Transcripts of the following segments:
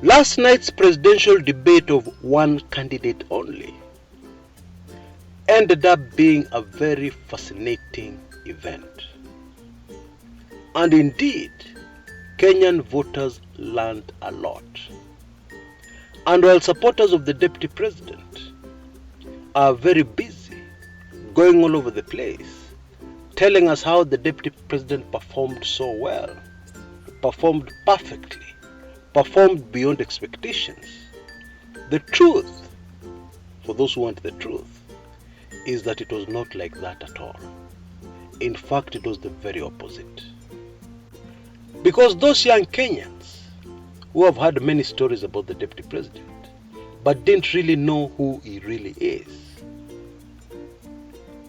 Last night's presidential debate of one candidate only ended up being a very fascinating event. And indeed, Kenyan voters learned a lot. And while supporters of the deputy president are very busy going all over the place, telling us how the deputy president performed so well, performed perfectly, performed beyond expectations, the truth, for those who want the truth, is that it was not like that at all. In fact, it was the very opposite. Because those young Kenyans who have heard many stories about the deputy president but didn't really know who he really is,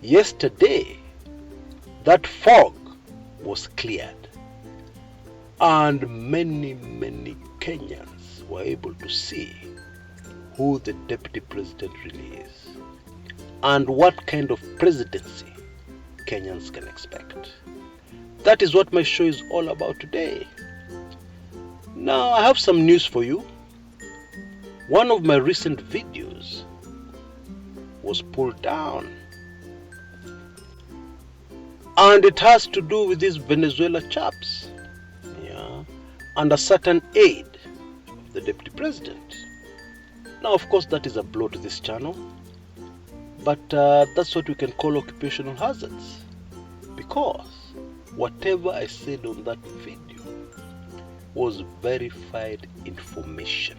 yesterday that fog was cleared and many Kenyans were able to see who the deputy president really is and what kind of presidency Kenyans can expect. That is what my show is all about today. Now, I have some news for you. One of my recent videos was pulled down, and it has to do with these Venezuela chaps, and a certain aide of the deputy president. Now, of course, that is a blow to this channel, but that's what we can call occupational hazards, because whatever I said on that video was verified information.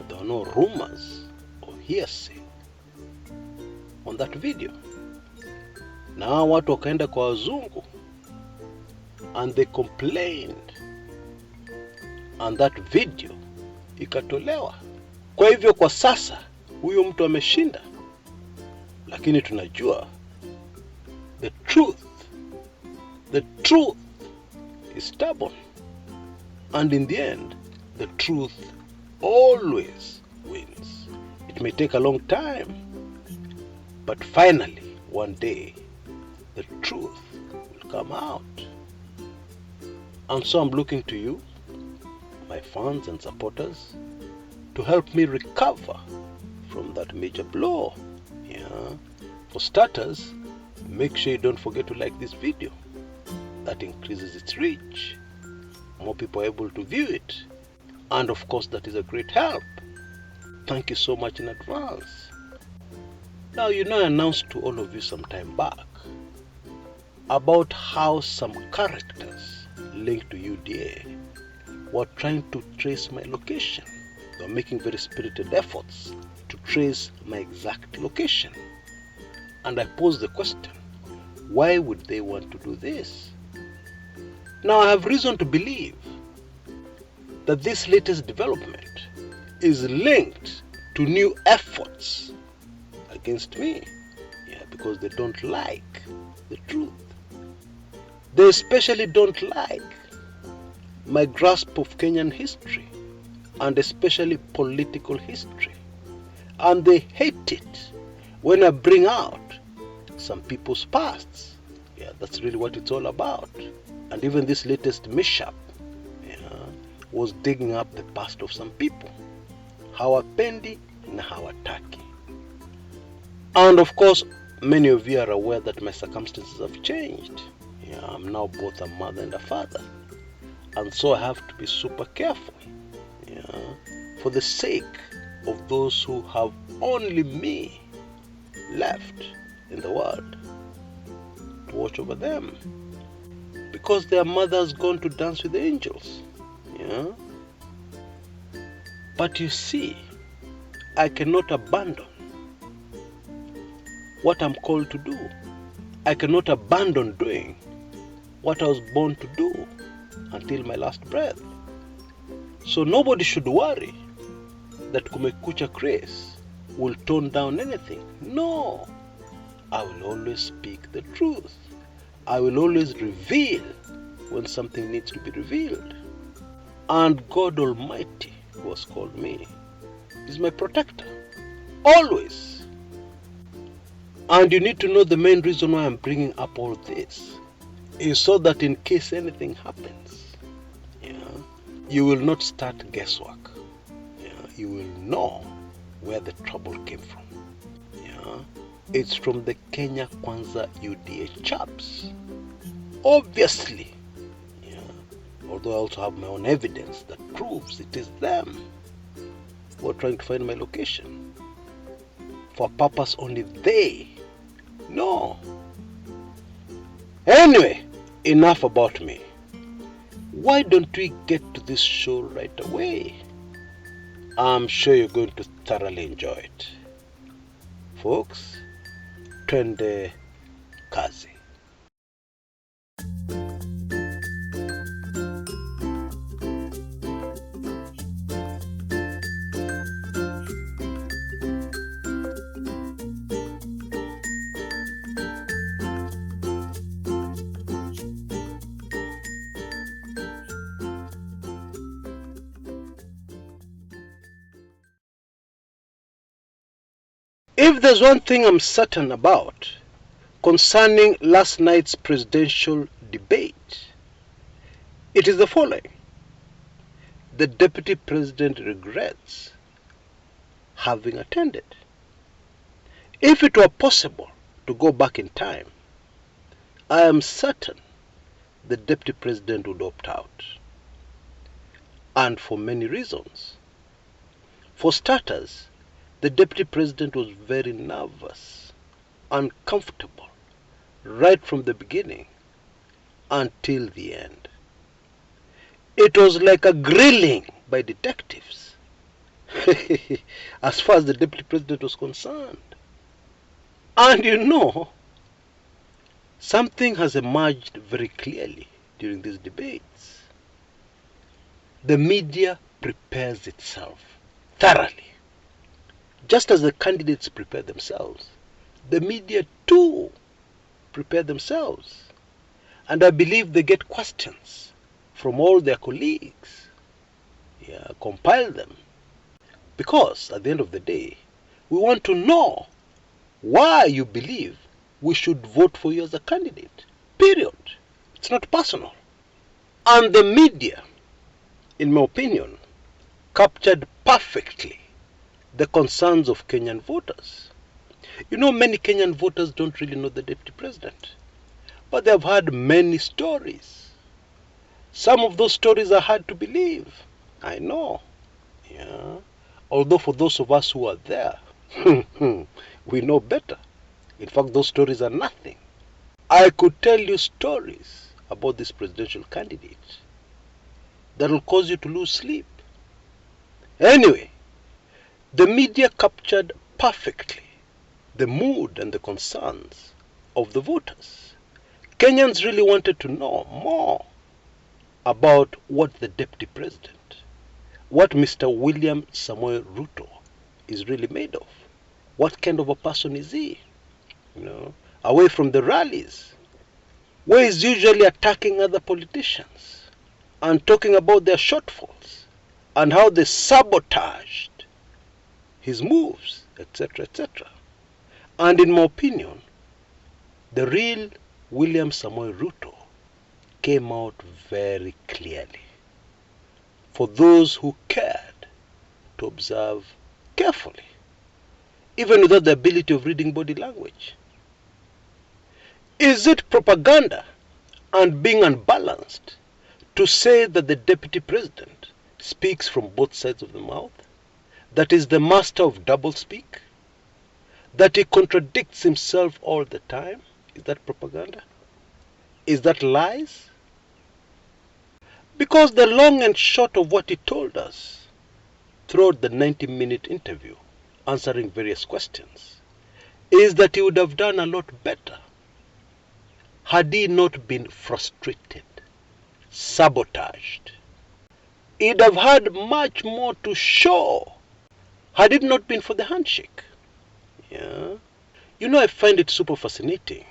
There are no rumors or hearsay on that video. Na watu wakaenda kwa wazungu and they complained, and that video ikatolewa. Kwa hivyo kwa sasa huyo mtu ameshinda, lakini tunajua the truth is stubborn, and in the end the truth always wins. It may take a long time, but finally one day the truth will come out. And so I'm looking to you, my fans and supporters, to help me recover from that major blow. For starters, make sure you don't forget to like this video. That increases its reach. More people are able to view it. And of course, that is a great help. Thank you so much in advance. Now, I announced to all of you some time back about how some characters linked to UDA were trying to trace my location. They were making very spirited efforts to trace my exact location. And I posed the question, why would they want to do this? Now, I have reason to believe that this latest development is linked to new efforts against me, because they don't like the truth. They especially don't like my grasp of Kenyan history, and especially political history. And they hate it when I bring out some people's pasts. That's really what it's all about. And even this latest mishap was digging up the past of some people. Hawapendi na hawataki. And of course, many of you are aware that my circumstances have changed. I'm now both a mother and a father. And so I have to be super careful. For the sake of those who have only me left in the world to watch over them. Because their mother's gone to dance with the angels. But you see, I cannot abandon what I'm called to do. I cannot abandon doing what I was born to do until my last breath. So nobody should worry that Kumekucha Grace will tone down anything. No, I will always speak the truth. I will always reveal when something needs to be revealed. And God Almighty, who has called me, is my protector. Always. And you need to know the main reason why I'm bringing up all this is so that in case anything happens, you will not start guesswork. Yeah, you will know where the trouble came from. Yeah, it's from the Kenya Kwanza UDA chaps. Obviously. Yeah, although I also have my own evidence that proves it is them who are trying to find my location. For a purpose only they know. Anyway, enough about me. Why don't we get to this show right away? I'm sure you're going to thoroughly enjoy it. Folks, twende kazi. If there's one thing I'm certain about concerning last night's presidential debate, it is the following. The Deputy President regrets having attended. If it were possible to go back in time, I am certain the Deputy President would opt out. And for many reasons. For starters, the Deputy President was very nervous, uncomfortable, right from the beginning until the end. It was like a grilling by detectives, as far as the Deputy President was concerned. And you know, something has emerged very clearly during these debates. The media prepares itself thoroughly. Just as the candidates prepare themselves, the media too prepare themselves. And I believe they get questions from all their colleagues, compile them. Because at the end of the day, we want to know why you believe we should vote for you as a candidate. Period. It's not personal. And the media, in my opinion, captured perfectly the concerns of Kenyan voters. You know, many Kenyan voters don't really know the Deputy President, but they've heard many stories. Some of those stories are hard to believe. I know. Yeah. Although for those of us who are there, we know better. In fact, those stories are nothing. I could tell you stories about this presidential candidate that will cause you to lose sleep. Anyway, the media captured perfectly the mood and the concerns of the voters. Kenyans really wanted to know more about what the Deputy President, what Mr. William Samoei Ruto is really made of. What kind of a person is he? Away from the rallies, where he's usually attacking other politicians and talking about their shortfalls and how they sabotaged his moves, etc., etc. And in my opinion, the real William Samoei Ruto came out very clearly for those who cared to observe carefully, even without the ability of reading body language. Is it propaganda and being unbalanced to say that the Deputy President speaks from both sides of the mouth? That is the master of doublespeak? That he contradicts himself all the time? Is that propaganda? Is that lies? Because the long and short of what he told us throughout the 90-minute interview, answering various questions, is that he would have done a lot better had he not been frustrated, sabotaged. He'd have had much more to show had it not been for the handshake. Yeah. I find it super fascinating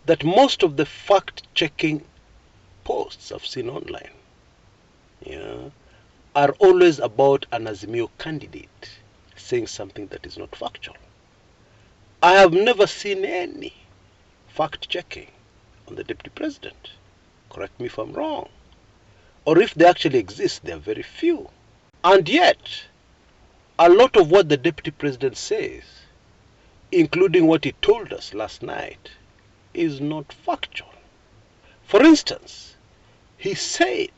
that most of the fact-checking posts I've seen online are always about an Azimio candidate saying something that is not factual. I have never seen any fact-checking on the Deputy President. Correct me if I'm wrong. or if they actually exist, they are very few. And yet, a lot of what the Deputy President says, including what he told us last night, is not factual. For instance, he said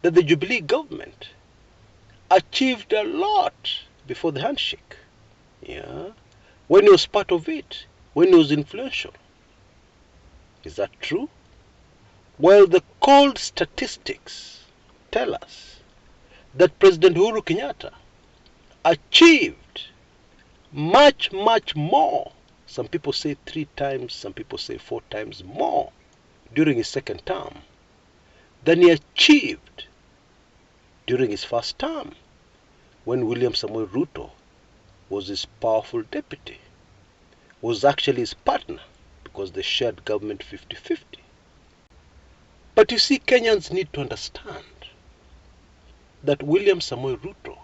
that the Jubilee government achieved a lot before the handshake. Yeah, when he was part of it, when he was influential. Is that true? Well, the cold statistics tell us that President Uhuru Kenyatta achieved much, much more. Some people say 3 times, some people say 4 times more during his second term than he achieved during his first term, when William Samoei Ruto was his powerful deputy, was actually his partner, because they shared government 50-50. But you see, Kenyans need to understand that William Samoei Ruto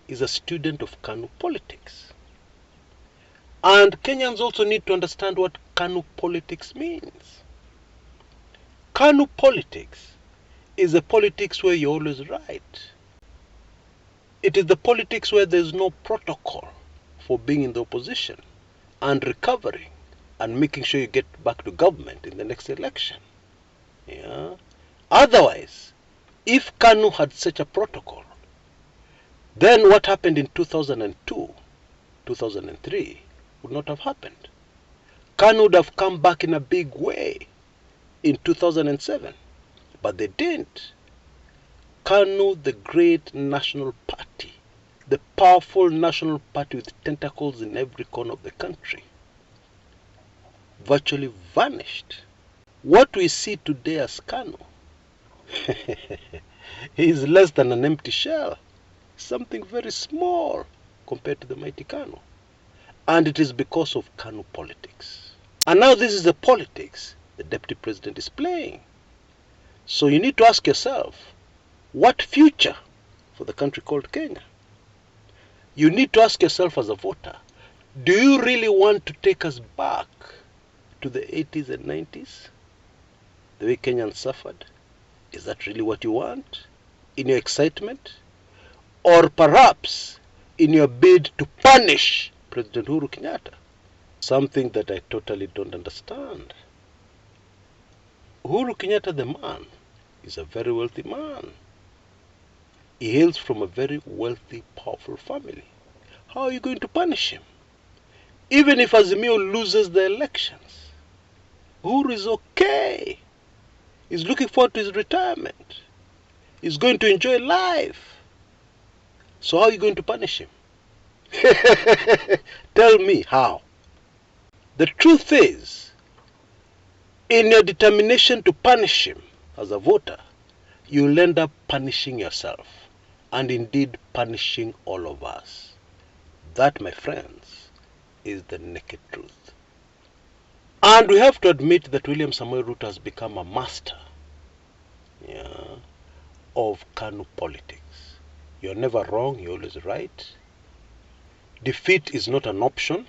is a student of Kanu politics. And Kenyans also need to understand what Kanu politics means. Kanu politics is a politics where you're always right. It is the politics where there's no protocol for being in the opposition and recovering and making sure you get back to government in the next election. Yeah. Otherwise, if Kanu had such a protocol, then what happened in 2002, 2003 would not have happened. Kanu would have come back in a big way in 2007, but they didn't. Kanu, the great national party, the powerful national party with tentacles in every corner of the country, virtually vanished. What we see today as Kanu is less than an empty shell, something very small compared to the mighty Kanu. And it is because of Kanu politics. And now this is the politics the Deputy President is playing. So you need to ask yourself, what future for the country called Kenya? You need to ask yourself as a voter, do you really want to take us back to the 80s and 90s? The way Kenyans suffered? Is that really what you want? In your excitement? Or perhaps in your bid to punish President Uhuru Kenyatta? Something that I totally don't understand. Uhuru Kenyatta, the man, is a very wealthy man. He hails from a very wealthy, powerful family. How are you going to punish him? Even if Azimio loses the elections, Uhuru is okay. He's looking forward to his retirement. He's going to enjoy life. So how are you going to punish him? Tell me how. The truth is, in your determination to punish him as a voter, you'll end up punishing yourself, and indeed punishing all of us. That, my friends, is the naked truth. And we have to admit that William Samoei Ruto has become a master, of Kanu politics. You're never wrong, you're always right. Defeat is not an option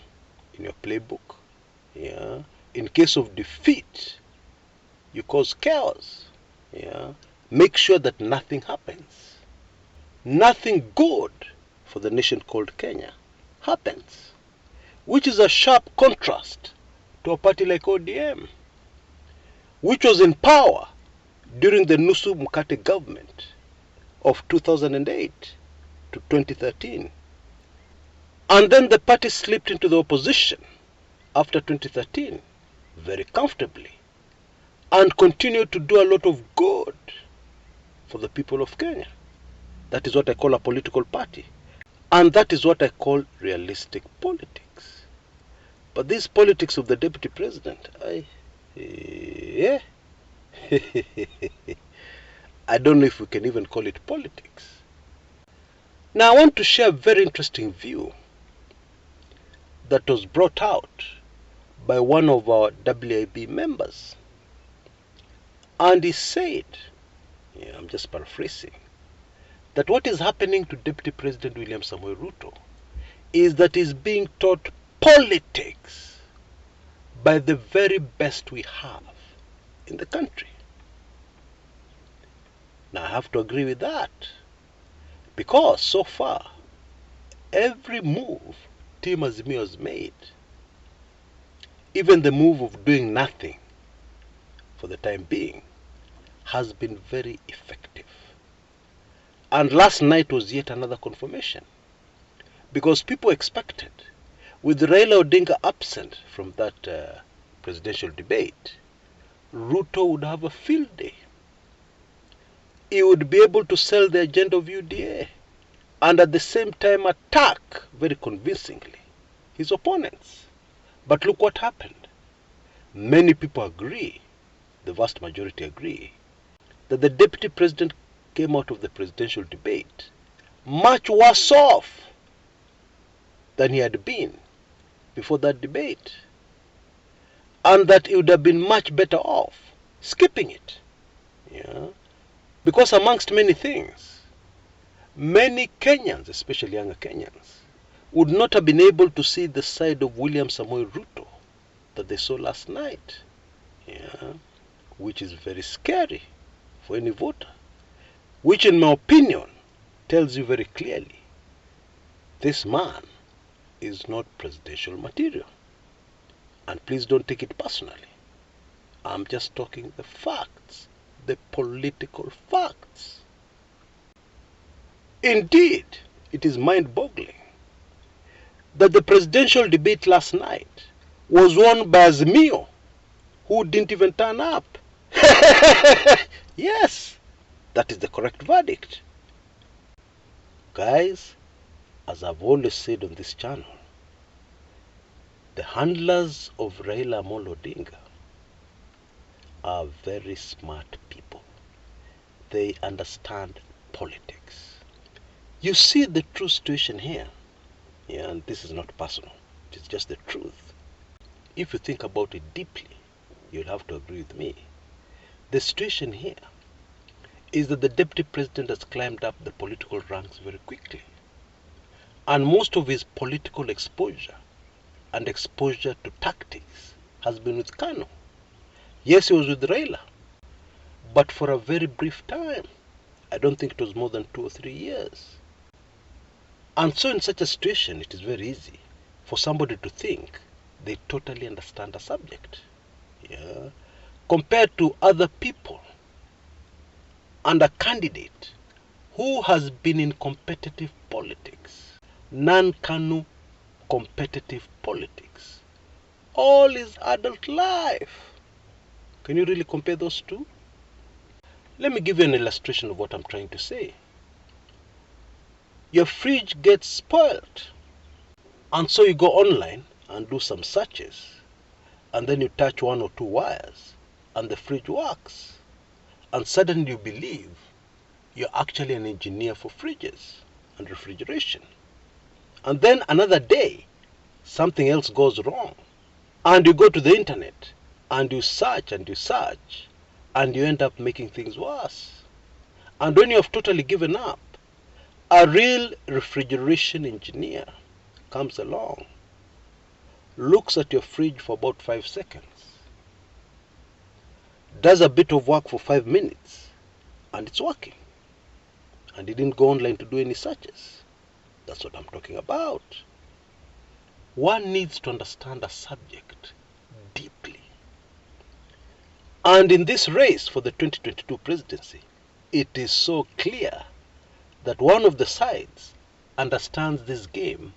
in your playbook. In case of defeat, you cause chaos. Make sure that nothing happens. Nothing good for the nation called Kenya happens, which is a sharp contrast to a party like ODM, which was in power during the Nusu Mkate government of 2008 to 2013. And then the party slipped into the opposition after 2013 very comfortably and continued to do a lot of good for the people of Kenya. That is what I call a political party. And that is what I call realistic politics. But this politics of the Deputy President, I don't know if we can even call it politics. Now I want to share a very interesting view that was brought out by one of our WIB members. And he said, I'm just paraphrasing, that what is happening to Deputy President William Samoei Ruto is that he's being taught politics by the very best we have in the country. Now I have to agree with that. Because so far, every move Team Azimio has made, even the move of doing nothing for the time being, has been very effective. And last night was yet another confirmation. Because people expected, with Raila Odinga absent from that presidential debate, Ruto would have a field day. He would be able to sell the agenda of UDA and at the same time attack very convincingly his opponents. But look what happened. Many people agree, the vast majority agree, that the deputy president came out of the presidential debate much worse off than he had been before that debate, and that he would have been much better off skipping it. Yeah? Because amongst many things, many Kenyans, especially younger Kenyans, would not have been able to see the side of William Samoei Ruto that they saw last night, yeah? Which is very scary for any voter, which in my opinion tells you very clearly this man is not presidential material. And please don't take it personally. I'm just talking the facts, the political facts. Indeed, it is mind-boggling that the presidential debate last night was won by Azimio, who didn't even turn up. Yes, that is the correct verdict. Guys, as I've always said on this channel, the handlers of Raila Amolo Odinga are very smart people. They understand politics. You see the true situation here, yeah, and this is not personal, it's just the truth. If you think about it deeply, you'll have to agree with me. The situation here is that the deputy president has climbed up the political ranks very quickly. And most of his political exposure and exposure to tactics has been with Kanu. Yes, he was with Raila, but for a very brief time. I don't think it was more than 2 or 3 years. And so in such a situation, it is very easy for somebody to think they totally understand a subject, yeah, compared to other people and a candidate who has been in competitive politics, non-Kanu competitive politics, all his adult life. Can you really compare those two? Let me give you an illustration of what I'm trying to say. Your fridge gets spoiled, and so you go online and do some searches, and then you touch 1 or 2 wires, and the fridge works, and suddenly you believe you're actually an engineer for fridges and refrigeration. And then another day, something else goes wrong, and you go to the internet, and you search, and you end up making things worse. And when you have totally given up, a real refrigeration engineer comes along, looks at your fridge for about 5 seconds, does a bit of work for 5 minutes, and it's working. And he didn't go online to do any searches. That's what I'm talking about. One needs to understand a subject deeply. And in this race for the 2022 presidency, it is so clear that one of the sides understands this game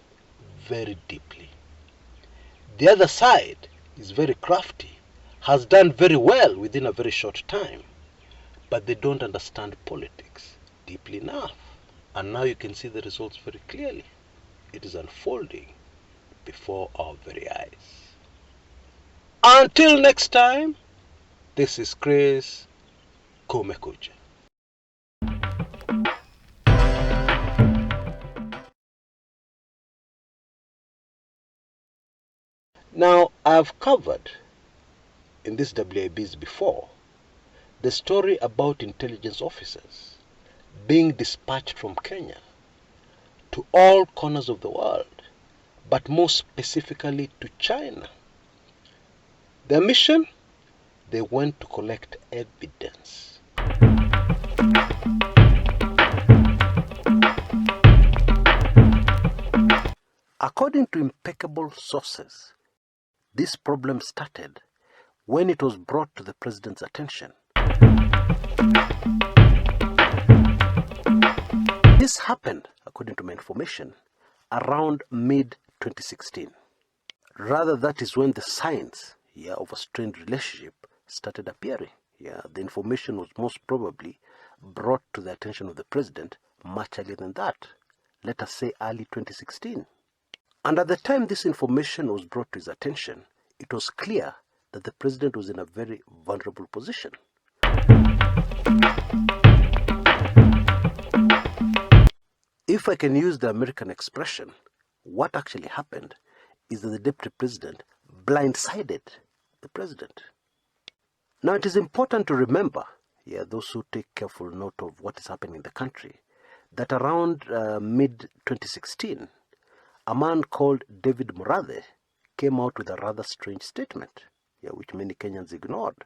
very deeply. The other side is very crafty, has done very well within a very short time, but they don't understand politics deeply enough. And now you can see the results very clearly. It is unfolding before our very eyes. Until next time, this is Kshs Kumekucha. Now, I've covered in these WIBs before the story about intelligence officers being dispatched from Kenya to all corners of the world, but more specifically to China. Their mission? They went to collect evidence. According to impeccable sources, this problem started when it was brought to the president's attention. This happened, according to my information, around mid-2016. Rather, that is when the signs of a strained relationship started appearing. The information was most probably brought to the attention of the president much earlier than that. Let us say early 2016. And at the time this information was brought to his attention, it was clear that the president was in a very vulnerable position. If I can use the American expression, what actually happened is that the deputy president blindsided the president. Now it is important to remember, those who take careful note of what is happening in the country, that around mid-2016, a man called David Murathe came out with a rather strange statement, which many Kenyans ignored.